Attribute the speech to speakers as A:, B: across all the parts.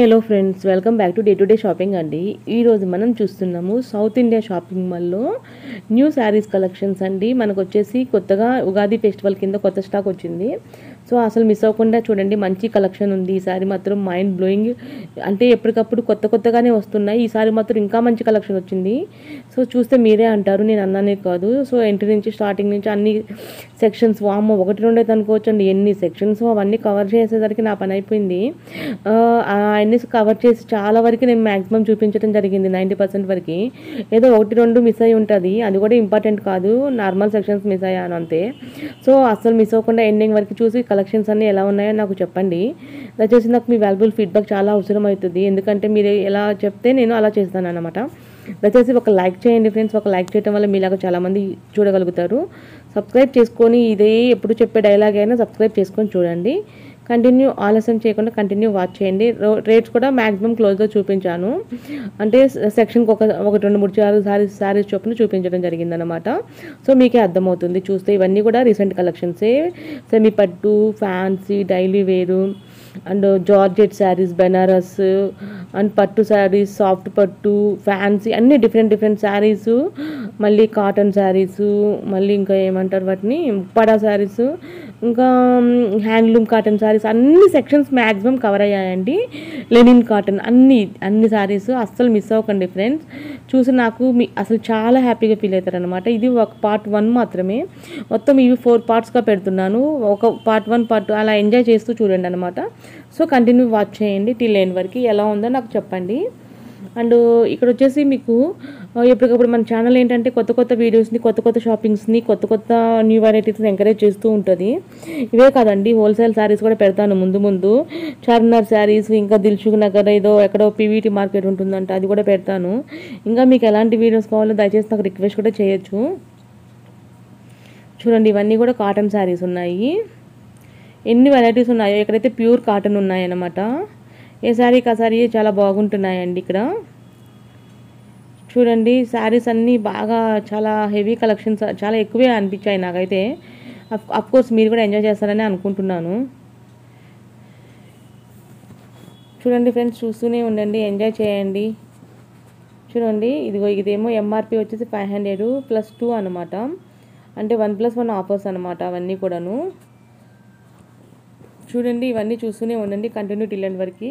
A: Hello friends, welcome back to day to day shopping అండి. ఈరోజు మనం చూస్తున్నాము సౌత్ ఇండియా షాపింగ్ మాల్లో న్యూ శారీస్ కలెక్షన్స్ అండి. మనకు వచ్చేసి కొత్తగా ఉగాది ఫెస్టివల్ కింద కొత్త స్టాక్ వచ్చింది. సో అసలు మిస్ అవ్వకుండా చూడండి, మంచి కలెక్షన్ ఉంది. ఈసారి మాత్రం మైండ్ బ్లోయింగ్, అంటే ఎప్పటికప్పుడు కొత్తగానే వస్తున్నాయి. ఈసారి మాత్రం ఇంకా మంచి కలెక్షన్ వచ్చింది. సో చూస్తే మీరే అంటారు, నేను అన్నానే కాదు. సో ఎంట్రీ నుంచి స్టార్టింగ్ నుంచి అన్ని సెక్షన్స్, వామ్మో ఒకటి రెండైతే అనుకోవచ్చండి, ఎన్ని సెక్షన్స్ అవన్నీ కవర్ చేసేసరికి నా పని అయిపోయింది. అన్ని కవర్ చేసి చాలా వరకు నేను మ్యాక్సిమం చూపించడం జరిగింది, 90% వరకు. ఏదో ఒకటి రెండు మిస్ అయి ఉంటుంది, అది కూడా ఇంపార్టెంట్ కాదు, నార్మల్ సెక్షన్స్ మిస్ అయ్యాను అంతే. సో అస్సలు మిస్ అవ్వకుండా ఎండింగ్ వరకు చూసి కలెక్షన్స్ అన్నీ ఎలా ఉన్నాయో నాకు చెప్పండి. దయచేసి నాకు మీ వాల్యుబుల్ ఫీడ్బ్యాక్ చాలా అవసరం అవుతుంది, ఎందుకంటే మీరు ఎలా చెప్తే నేను అలా చేస్తాను అన్నమాట. దయచేసి ఒక లైక్ చేయండి ఫ్రెండ్స్, ఒక లైక్ చేయడం వల్ల మీలాగా చాలామంది చూడగలుగుతారు. సబ్స్క్రైబ్ చేసుకొని, ఇదే ఎప్పుడు చెప్పే డైలాగ్ అయినా సబ్స్క్రైబ్ చేసుకొని చూడండి. కంటిన్యూ, ఆలస్యం చేయకుండా కంటిన్యూ వాచ్ చేయండి. రేట్స్ కూడా మ్యాక్సిమం క్లోజ్గా చూపించాను, అంటే సెక్షన్కి ఒక రెండు మూడు శారీస్ చొప్పున చూపించడం జరిగిందనమాట. సో మీకే అర్థమవుతుంది చూస్తే. ఇవన్నీ కూడా రీసెంట్ కలెక్షన్సే. సెమీ పట్టు, fancy, daily wear and georgette saris, Banaras and పట్టు శారీస్, సాఫ్ట్ పట్టు, ఫ్యాన్సీ, అన్ని డిఫరెంట్ శారీస్. మళ్ళీ కాటన్ శారీస్, మళ్ళీ ఇంకా ఏమంటారు వాటిని, ఉప్పాడ శారీస్, ఇంకా హ్యాండ్లూమ్ కాటన్ శారీస్, అన్ని సెక్షన్స్ మ్యాక్సిమం కవర్ అయ్యాయండి. లెనిన్ కాటన్, అన్ని శారీస్ అస్సలు మిస్ అవ్వకండి ఫ్రెండ్స్. చూసి నాకు అసలు చాలా హ్యాపీగా ఫీల్ అవుతారు అనమాట. ఇది ఒక పార్ట్ 1 మాత్రమే, మొత్తం ఇవి 4 పార్ట్స్గా పెడుతున్నాను. ఒక పార్ట్ 1 పార్ట్ అలా ఎంజాయ్ చేస్తూ చూడండి అనమాట. సో కంటిన్యూ వాచ్ చేయండి టిల్ ఎండ్ వరకు. ఎలా ఉందో నాకు చెప్పండి. అండ్ ఇక్కడ వచ్చేసి మీకు ఎప్పటికప్పుడు మన ఛానల్ ఏంటంటే కొత్త వీడియోస్ని, కొత్త షాపింగ్స్ని, కొత్త న్యూ వెరైటీస్ని ఎంకరేజ్ చేస్తూ ఉంటుంది. ఇవే కాదండి, హోల్సేల్ శారీస్ కూడా పెడతాను ముందు. చార్మినార్ శారీస్, ఇంకా దిల్సుఖ్ నగర్ ఏదో ఎక్కడో పీవీటీ మార్కెట్ ఉంటుందంట, అది కూడా పెడతాను. ఇంకా మీకు ఎలాంటి వీడియోస్ కావాలో దయచేసి నాకు రిక్వెస్ట్ కూడా చేయొచ్చు. చూడండి, ఇవన్నీ కూడా కాటన్ శారీస్ ఉన్నాయి. ఎన్ని వెరైటీస్ ఉన్నాయో, ఇక్కడైతే ప్యూర్ కాటన్ ఉన్నాయన్నమాట. ఏ శారీకి ఆ శారీ చాలా బాగుంటున్నాయండి. ఇక్కడ చూడండి, శారీస్ అన్నీ బాగా చాలా హెవీ కలెక్షన్స్, చాలా ఎక్కువే అనిపించాయి నాకైతే. అఫ్కోర్స్ మీరు కూడా ఎంజాయ్ చేస్తారని అనుకుంటున్నాను. చూడండి ఫ్రెండ్స్, చూస్తూనే ఉండండి, ఎంజాయ్ చేయండి. చూడండి, ఇదేమో ఎంఆర్పి వచ్చేసి 500 + 2 అనమాట, అంటే 1+1 ఆఫర్స్ అనమాట అవన్నీ కూడాను. చూడండి, ఇవన్నీ చూస్తూనే ఉండండి కంటిన్యూ టిల్ ఎండ్ వరకు.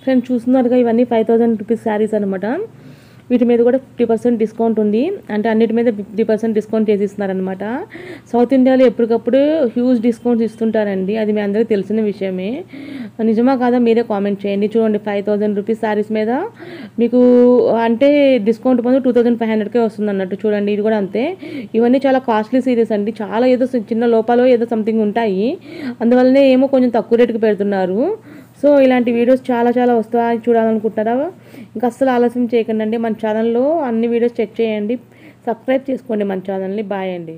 A: ఫ్రెండ్స్ చూస్తున్నారుగా, ఇవన్నీ 5000 రూపీస్ శారీస్ అనమాట. వీటి మీద కూడా 50% డిస్కౌంట్ ఉంది. అంటే అన్నిటి మీద 50% డిస్కౌంట్ చేసి ఇస్తున్నారనమాట. సౌత్ ఇండియాలో ఎప్పటికప్పుడు హ్యూజ్ డిస్కౌంట్స్ ఇస్తుంటారండి, అది మీ అందరికీ తెలిసిన విషయమే. నిజమా కాదా మీరే కామెంట్ చేయండి. చూడండి, 5000 రూపీస్ శారీస్ మీద మీకు అంటే డిస్కౌంట్ పొంది 2500కే వస్తుంది అన్నట్టు. చూడండి, ఇది కూడా అంతే. ఇవన్నీ చాలా కాస్ట్లీ సీరీస్ అండి, చాలా ఏదో చిన్న లోపాలు ఏదో సంథింగ్ ఉంటాయి, అందువల్లనే ఏమో కొంచెం తక్కువ రేటుకి పెడుతున్నారు. సో ఇలాంటి వీడియోస్ చాలా చాలా వస్తాయి, చూడాలనుకుంటారా? ఇంకా అస్సలు ఆలస్యం చేయకండి, మన ఛానల్లో అన్ని వీడియోస్ చెక్ చేయండి, సబ్స్క్రైబ్ చేసుకోండి మన ఛానల్ని. బాయ్ అండి.